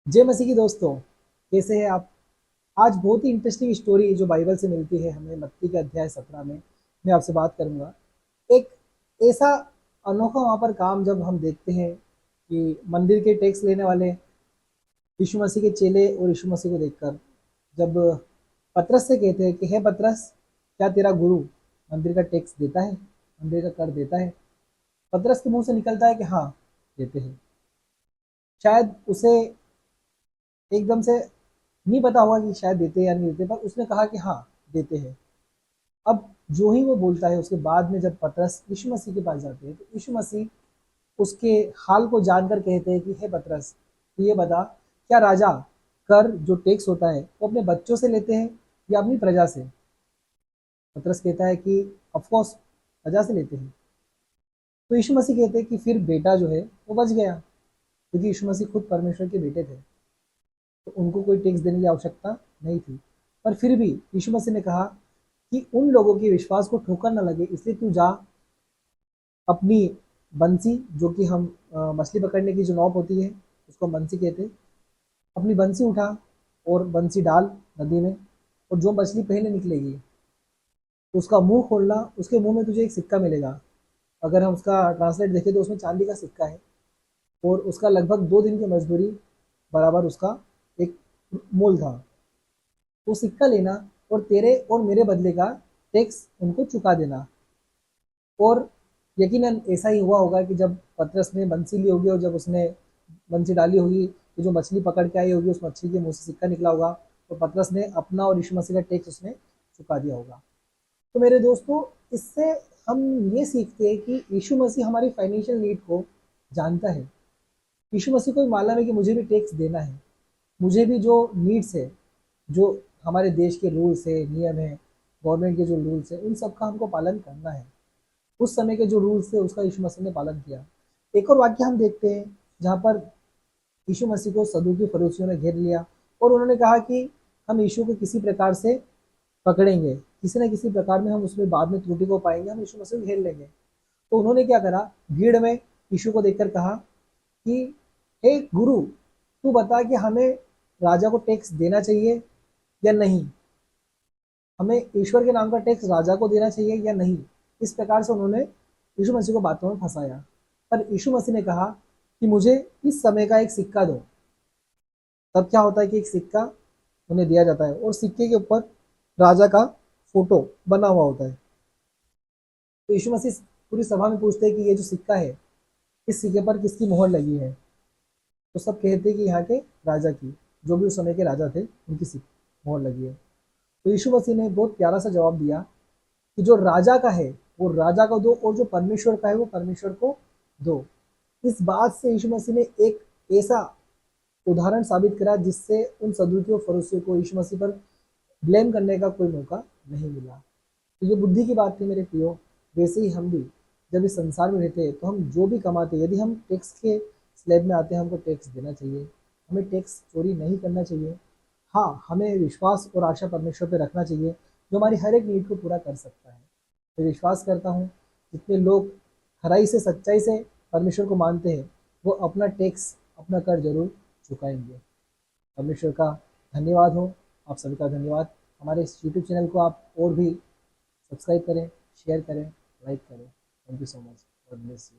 जय मसीह की दोस्तों, कैसे हैं आप। आज बहुत ही इंटरेस्टिंग स्टोरी जो बाइबल से मिलती है हमें मत्ती के अध्याय 17 में मैं आपसे बात करूंगा। एक ऐसा अनोखा वहाँ पर काम जब हम देखते हैं कि मंदिर के टैक्स लेने वाले यीशु मसीह के चेले और यीशु मसीह को देखकर जब पतरस से कहते हैं कि हे पतरस, क्या तेरा गुरु मंदिर का टैक्स देता है, मंदिर का कर देता है। पतरस के मुंह से निकलता है कि हाँ, देते हैं। शायद उसे एकदम से नहीं पता होगा कि शायद देते हैं या नहीं देते, पर उसने कहा कि हाँ, देते हैं। अब जो ही वो बोलता है उसके बाद में जब पतरस यीशु मसीह के पास जाते हैं तो यीशु मसीह उसके हाल को जानकर कहते हैं कि हे पतरस, तू ये बता, क्या राजा कर जो टैक्स होता है वो अपने बच्चों से लेते हैं या अपनी प्रजा से। पतरस कहता है कि ऑफ कोर्स प्रजा से लेते हैं। तो यीशु मसीह कहते हैं कि फिर बेटा जो है वो बच गया, क्योंकि यीशु मसीह खुद परमेश्वर के बेटे थे, तो उनको कोई टैक्स देने की आवश्यकता नहीं थी। पर फिर भी यीशु मसीह ने कहा कि उन लोगों के विश्वास को ठोकर न लगे, इसलिए तू जा, अपनी बंसी, जो कि हम मछली पकड़ने की जो नौक होती है उसको बंसी कहते हैं, अपनी बंसी उठा और बंसी डाल नदी में, और जो मछली पहले निकलेगी तो उसका मुंह खोलना, उसके मुंह में तुझे एक सिक्का मिलेगा। अगर हम उसका ट्रांसलेट देखें तो उसमें चांदी का सिक्का है, और उसका लगभग 2 दिन की मजदूरी बराबर उसका एक मोल था। वो सिक्का लेना और तेरे और मेरे बदले का टैक्स उनको चुका देना। और यकीनन ऐसा ही हुआ होगा कि जब पतरस ने बंसी ली होगी और जब उसने बंसी डाली होगी तो जो मछली पकड़ के आई होगी उस मछली के मुंह से सिक्का निकला होगा, तो पतरस ने अपना और यीशु मसीह का टैक्स उसने चुका दिया होगा। तो मेरे दोस्तों, इससे हम ये सीखते हैं कि यीशु मसीह हमारी फाइनेंशियल नीड को जानता है। यीशु मसीह को भी मालूम है कि मुझे भी टैक्स देना है, मुझे भी जो नीड्स है, जो हमारे देश के रूल्स है, नियम है, गवर्नमेंट के जो रूल्स है, उन सब का हमको पालन करना है। उस समय के जो रूल्स थे उसका यीशु मसीह ने पालन किया। एक और वाक्य हम देखते हैं जहाँ पर यीशु मसीह को सदूकी फरीसियों ने घेर लिया और उन्होंने कहा कि हम यीशु को किसी प्रकार से पकड़ेंगे, किसी न किसी प्रकार में हम उसमें बाद में त्रुटि को पाएंगे, हम यीशु मसीह को घेर लेंगे। तो उन्होंने क्या करा, भीड़ में यीशु को देखकर कहा कि हे गुरु, तू बता कि हमें राजा को टैक्स देना चाहिए या नहीं, हमें ईश्वर के नाम का टैक्स राजा को देना चाहिए या नहीं। इस प्रकार से उन्होंने यीशु मसीह को बातों में फंसाया। पर यीशु मसीह ने कहा कि मुझे इस समय का एक सिक्का दो। तब क्या होता है कि एक सिक्का उन्हें दिया जाता है और सिक्के के ऊपर राजा का फोटो बना हुआ होता है। तो यीशु मसीह पूरी सभा में पूछते हैं कि ये जो सिक्का है, इस सिक्के पर किसकी मोहर लगी है। तो सब कहते हैं कि यहाँ के राजा की, जो भी उस समय के राजा थे उनकी मोहर लगी है। तो यीशु मसीह ने बहुत प्यारा सा जवाब दिया कि जो राजा का है वो राजा को दो, और जो परमेश्वर का है वो परमेश्वर को दो। इस बात से यीशु मसीह ने एक ऐसा उदाहरण साबित करा जिससे उन सदूकियों फरीसियों को यीशु मसीह पर ब्लेम करने का कोई मौका नहीं मिला। तो ये बुद्धि की बात थी मेरे प्रियो। वैसे ही हम भी जब इस संसार में रहते हैं तो हम जो भी कमाते हैं, यदि हम टैक्स के स्लैब में आते हैं, हमको टैक्स देना चाहिए, हमें टैक्स चोरी नहीं करना चाहिए। हाँ, हमें विश्वास और आशा परमेश्वर पे रखना चाहिए, जो हमारी हर एक नीड को पूरा कर सकता है। मैं विश्वास करता हूँ जितने लोग खराई से, सच्चाई से परमेश्वर को मानते हैं, वो अपना टैक्स, अपना कर जरूर चुकाएंगे। परमेश्वर का धन्यवाद हो, आप सभी का धन्यवाद। हमारे इस यूट्यूब चैनल को आप और भी सब्सक्राइब करें, शेयर करें, लाइक करें। Thank you so much. God bless you.